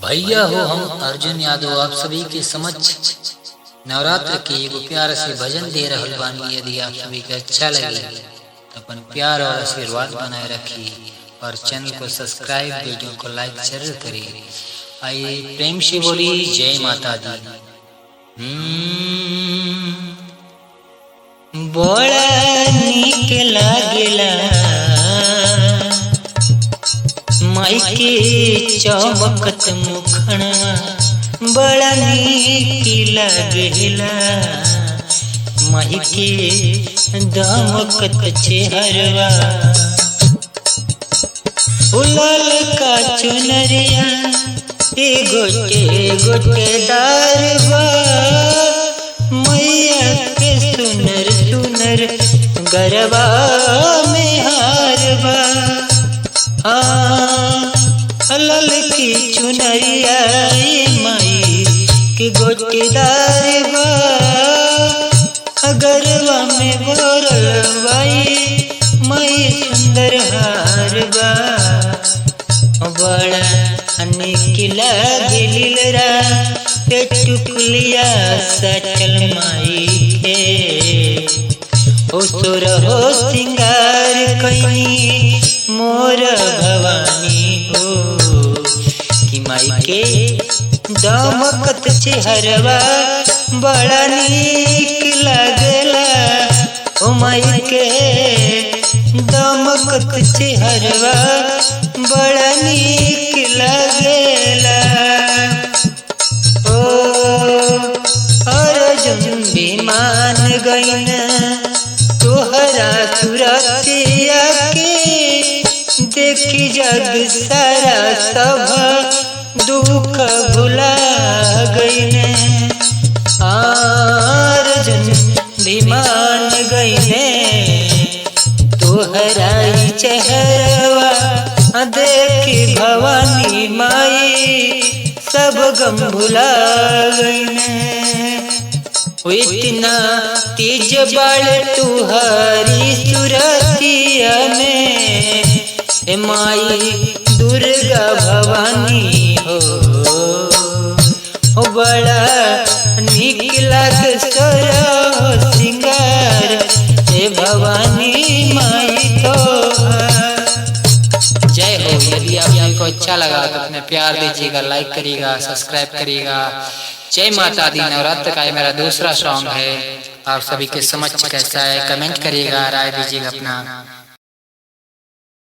भैया हो हम अर्जुन यादव आप सभी के समक्ष नवरात्र के एगो प्यार से भजन दे रहल बानी। यदि आप सभी को अच्छा लगे तो अपन प्यार और आशीर्वाद बनाए रखिए और चैनल को सब्सक्राइब, वीडियो को लाइक जरूर करिए। आइए प्रेम से बोली जय माता दी। बड़ा नीक लागेला माई के चमकत मुखड़ा, बड़ा नीक लागेला माई के दमकत चेहरवा। उलाल का चुनरिया गोटे दारवा, मैया के सुनर सुनर गरबा में हारवा। लल की चुनरिया माई के गोटेदारवा, गरबा में बोरवाई माई सुंदर हारवा। बड़ा निक लागेला पेटुकुलिया सटल माई के, ओ तोर हो सिंगार कईनी मोर भवानी हो। कि माई के दमकत चेहरवा बड़ा नीक लागेला, ओ माई के दमकत चेहरवा बड़ा नीक लागेला। ओ अर्जुन भी मान गईन तोहरा सुरतिया के, देखी जग सारा सब दुख भुला गईने। अर्जुन भी मान गईने तोहरा चेहरवा, देखी भवानी माई सब गम भुला गईने। इतना तेज बाल तुहारी सुरतिया में, माई दुर्गा भवानी हो। बड़ा निक लागे सोरा सिंगार भवानी माई तो। जय हो। यदि आपको अच्छा लगा तो अपने प्यार दीजिएगा, लाइक करिएगा, सब्सक्राइब करिएगा। जय माता दी। नवरात्र का ये मेरा दूसरा सॉन्ग है। आप सभी के समझ कैसा है कमेंट करिएगा, राय दीजिएगा अपना।